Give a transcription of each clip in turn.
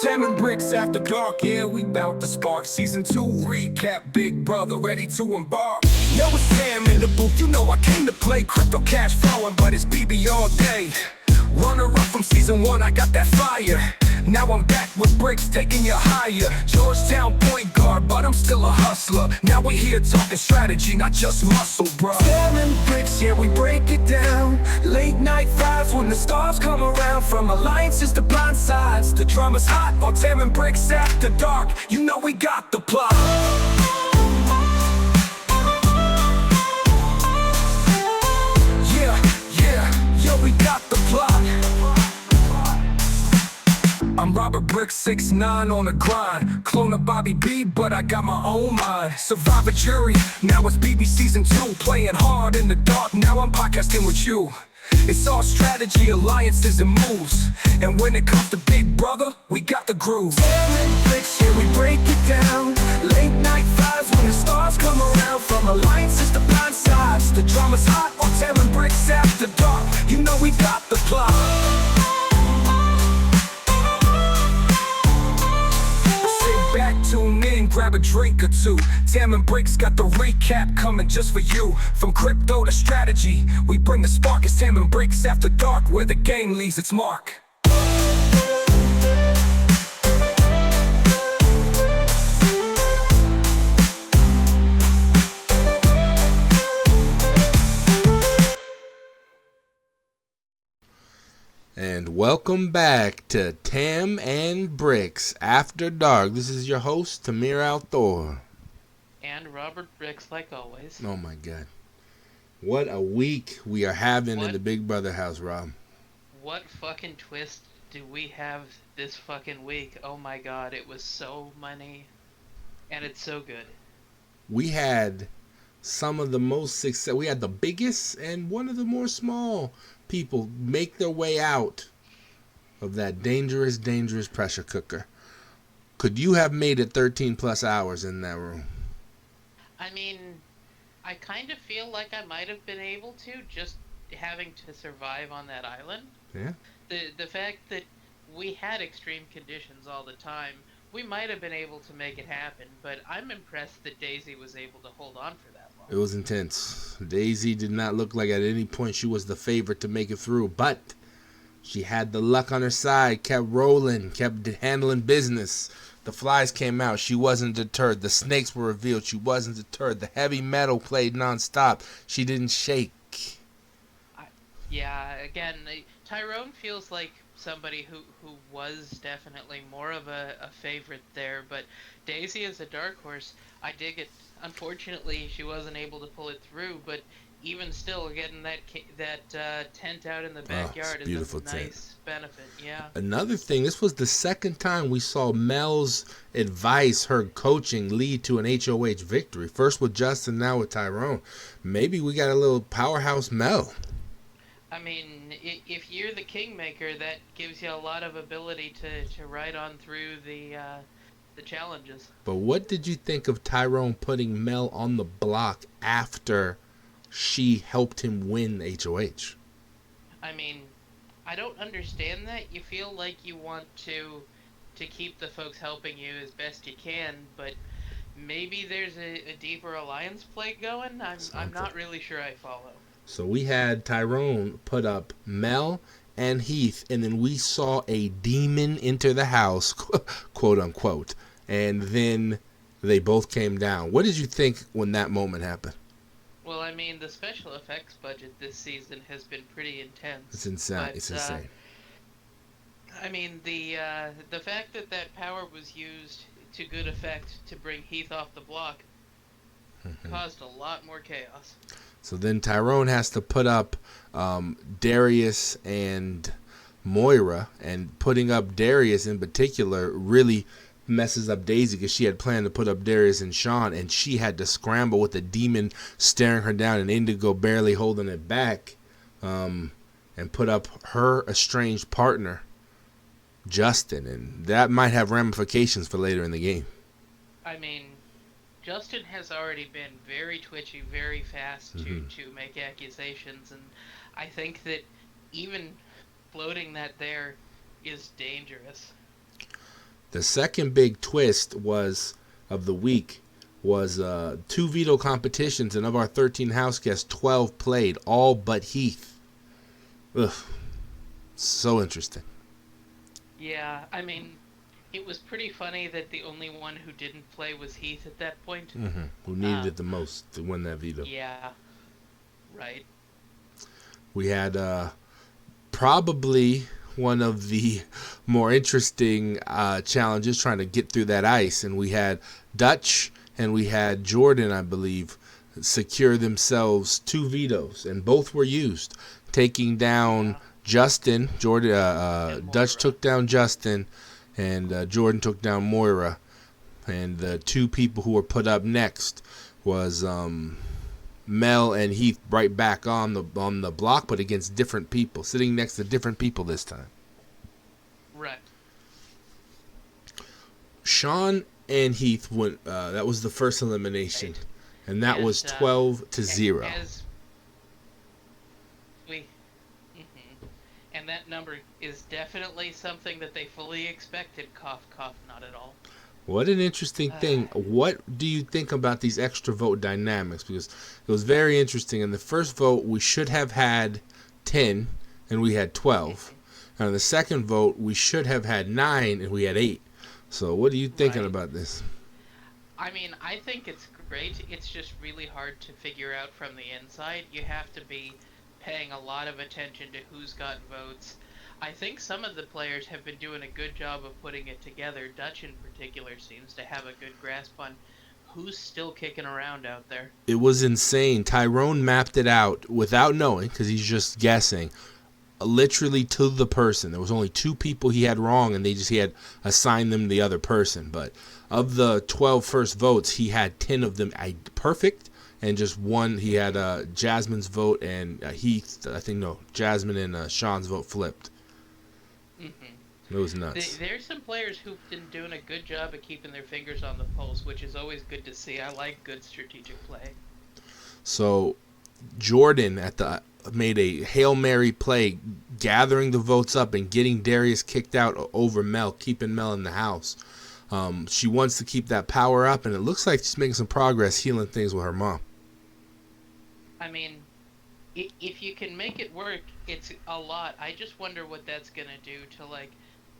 Salmon bricks after dark, yeah, we bout to spark. Season 2 recap, big brother ready to embark. Yo, it's Sam in the booth, you know I came to play. Crypto cash flowing, but it's BB all day. Runner up from season 1, I got that fire. Now I'm back with bricks, taking you higher. Georgetown point guard, but I'm still a hustler. Now we here talking strategy, not just muscle, bro. Salmon bricks, yeah, we break it down. Late night vibes when the stars come around. From alliances to blind sides, the drama's hot on Salmon bricks after dark. You know we got the plot. Yo, we got the plot. I'm Robert Brick, 6'9" on the grind. Clone of Bobby B, but I got my own mind. Survivor jury, now it's BB season 2. Playing hard in the dark, now I'm podcasting with you. It's all strategy, alliances, and moves. And when it comes to Big Brother, we got the groove. Salmon bricks, here we break it down. Late night vibes when the stars come around. From alliances to blind sides, the drama's hot on Salmon bricks after dark. You know we got the plot. Sit back, tune in, grab a drink or two. Salmon bricks got the recap coming just for you. From crypto to strategy, we bring the spark. It's Salmon bricks after dark, where the game leaves its mark. And welcome back to Tam and Bricks After Dark. This is your host, Tamir Al-Thor. And Robert Bricks, like always. Oh my God. What a week we are having in the Big Brother house, Rob. What fucking twist do we have this fucking week? Oh my God, it was so money. And it's so good. We had some of the most success. We had the biggest and one of the more small people make their way out of that dangerous pressure cooker. Could you have made it 13 plus hours in that room? I mean, I kind of feel like I might have been able to, just having to survive on that island. Yeah. The fact that we had extreme conditions all the time, we might have been able to make it happen, but I'm impressed that Daisy was able to hold on for that long. It was intense. Daisy did not look like at any point she was the favorite to make it through, but she had the luck on her side, kept rolling, kept handling business. The flies came out. She wasn't deterred. The snakes were revealed. She wasn't deterred. The heavy metal played nonstop. She didn't shake. Again, Tyrone feels like somebody who was definitely more of a favorite there, but Daisy is a dark horse. I dig it. Unfortunately, she wasn't able to pull it through, but even still, getting that tent out in the backyard is a nice benefit. Yeah. Another thing, this was the second time we saw Mel's advice, her coaching, lead to an HOH victory. First with Justin, now with Tyrone. Maybe we got a little powerhouse Mel. I mean, if you're the kingmaker, that gives you a lot of ability to ride on through the challenges. But what did you think of Tyrone putting Mel on the block after she helped him win HOH? I mean, I don't understand that. You feel like you want to keep the folks helping you as best you can, but maybe there's a deeper alliance play going? I'm not really sure I follow. So we had Tyrone put up Mel and Heath, and then we saw a demon enter the house, quote unquote, and then they both came down. What did you think when that moment happened? Well, I mean, the special effects budget this season has been pretty intense. It's insane. It's insane. I mean, the fact that power was used to good effect to bring Heath off the block caused a lot more chaos. So then Tyrone has to put up Darius and Moira, and putting up Darius in particular really messes up Daisy because she had planned to put up Darius and Sean, and she had to scramble with the demon staring her down and Indigo barely holding it back, and put up her estranged partner, Justin, and that might have ramifications for later in the game. I mean, Justin has already been very twitchy, very fast to make accusations, and I think that even floating that there is dangerous. The second big twist of the week was 2 veto competitions, and of our 13 house guests, 12 played, all but Heath. Ugh. So interesting. Yeah, I mean, it was pretty funny that the only one who didn't play was Heath at that point. Who needed it the most to win that veto. Yeah, right. We had probably one of the more interesting challenges trying to get through that ice. And we had Dutch and we had Jordan, I believe, secure themselves 2 vetoes. And both were used, taking down Justin. Dutch took down Justin, and Jordan took down Moira. And the 2 people who were put up next was Mel and Heath, right back on the block, but against different people, sitting next to different people this time. Right. Sean and Heath went. That was the first elimination, right. And that was 12-0. And that number is definitely something that they fully expected. Cough, cough, not at all. What an interesting thing. What do you think about these extra vote dynamics? Because it was very interesting. In the first vote, we should have had 10, and we had 12. And in the second vote, we should have had 9, and we had 8. So what are you thinking about this? I mean, I think it's great. It's just really hard to figure out from the inside. You have to be paying a lot of attention to who's got votes. I think some of the players have been doing a good job of putting it together. Dutch in particular seems to have a good grasp on who's still kicking around out there. It was insane. Tyrone mapped it out without knowing, because he's just guessing, literally to the person. There was only 2 people he had wrong, and he had assigned them the other person. But of the 12 first votes, he had 10 of them perfect, and just 1, he had Jasmine's vote and Jasmine and Sean's vote flipped. It was nuts. There's some players who've been doing a good job of keeping their fingers on the pulse, which is always good to see. I like good strategic play. So Jordan made a Hail Mary play, gathering the votes up and getting Darius kicked out over Mel, keeping Mel in the house. She wants to keep that power up, and it looks like she's making some progress healing things with her mom. I mean, if you can make it work, it's a lot. I just wonder what that's going to do to, like,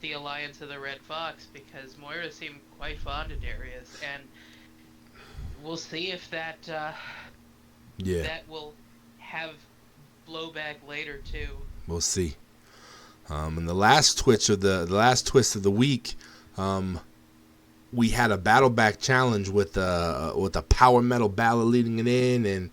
the Alliance of the Red Fox, because Moira seemed quite fond of Darius, and we'll see if that will have blowback later too. We'll see. And the last twist of the week, we had a battle back challenge with a power metal ballad leading it in, and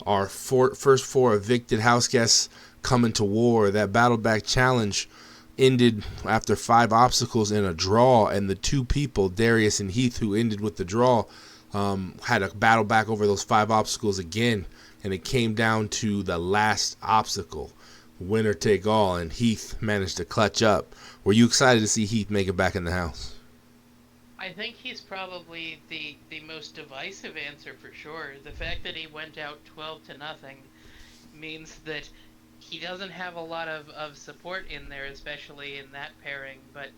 our first 4 evicted house guests coming to war. That battle back challenge ended after 5 obstacles in a draw, and the 2 people, Darius and Heath, who ended with the draw, had a battle back over those 5 obstacles again, and it came down to the last obstacle, winner take all, and Heath managed to clutch up. Were you excited to see Heath make it back in the house? I think he's probably the most divisive answer for sure. The fact that he went out 12-0 means that he doesn't have a lot of support in there, especially in that pairing, but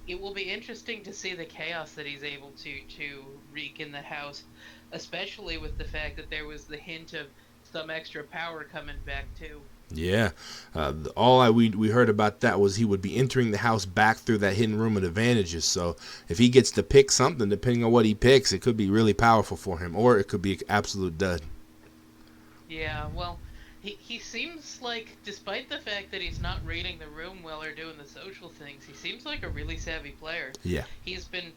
it will be interesting to see the chaos that he's able to wreak in the house, especially with the fact that there was the hint of some extra power coming back too. Yeah, we heard about that was he would be entering the house back through that hidden room of advantages. So if he gets to pick something, depending on what he picks, it could be really powerful for him, or it could be an absolute dud. Yeah, well, he seems like, despite the fact that he's not reading the room well or doing the social things, he seems like a really savvy player. Yeah, he's been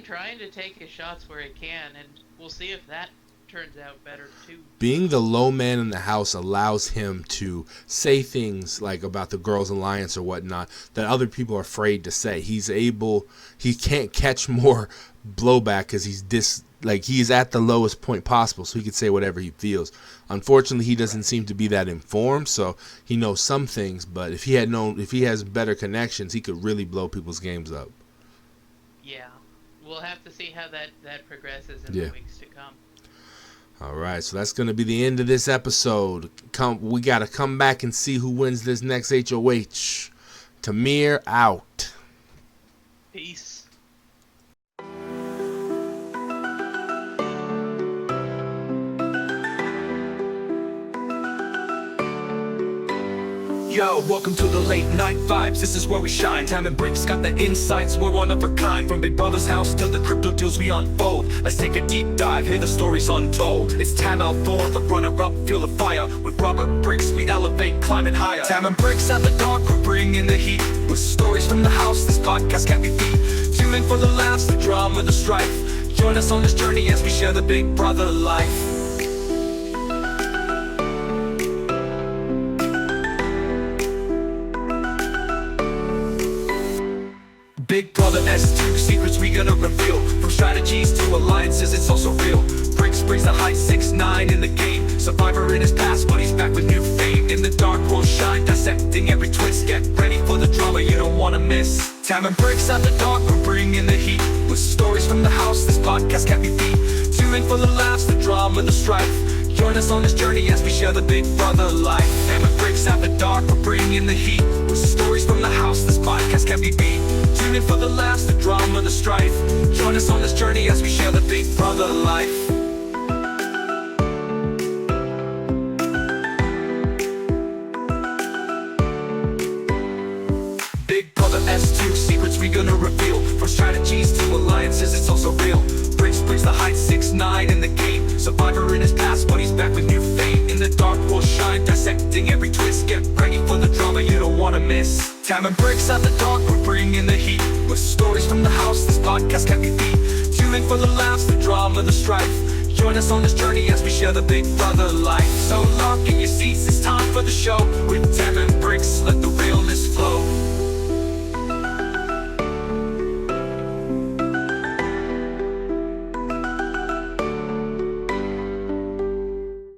trying to take his shots where he can, and we'll see if that turns out better too. Being the low man in the house allows him to say things like about the Girls Alliance or whatnot that other people are afraid to say. He can't catch more blowback because he's at the lowest point possible, so he can say whatever he feels. Unfortunately, he doesn't seem to be that informed, so he knows some things, but if he has better connections, he could really blow people's games up. Yeah, we'll have to see how that progresses in the weeks to come. All right, so that's going to be the end of this episode. We got to come back and see who wins this next HOH. Tamir out. Peace. Peace. Yo, welcome to the late night vibes, this is where we shine. Tam and Bricks got the insights, we're one of a kind. From Big Brother's house to the crypto deals we unfold. Let's take a deep dive, hear the stories untold. It's Tam L4, the runner-up, feel the fire. With Robert Bricks, we elevate, climbing higher. Tam and Bricks at the dark, we're bringing the heat. With stories from the house, this podcast can't be beat. Tune in for the laughs, the drama, the strife. Join us on this journey as we share the Big Brother life. Big Brother S2, secrets we gonna reveal. From strategies to alliances, it's also real. Bricks brings the high 6'9" in the game. Survivor in his past, but he's back with new fame. In the dark, we'll shine, dissecting every twist. Get ready for the drama you don't wanna miss. Tam and Bricks at the dark, we're bringing the heat. With stories from the house, this podcast can't be beat. Tune in for the laughs, the drama, the strife. Join us on this journey as we share the Big Brother life. Tam and Bricks at the dark, we're bringing the heat. With stories from the house, this podcast can't be beat. Tune in for the laughs, the drama, the strife. Join us on this journey as we share the Big Brother life. Big Brother S2, secrets we gonna reveal. From strategies to alliances, it's also real. Bricks brings the height 6'9" in the game. Survivor in his past, but he's back with new fame. In the dark, we'll shine, dissecting every twist. Get ready for the drama you don't wanna miss. Tam and Bricks at the dark, we're bringing the heat. With stories from the house, this podcast can't be beat. Tune in for the laughs, the drama, the strife. Join us on this journey as we share the Big Brother life. So lock in your seats, it's time for the show. With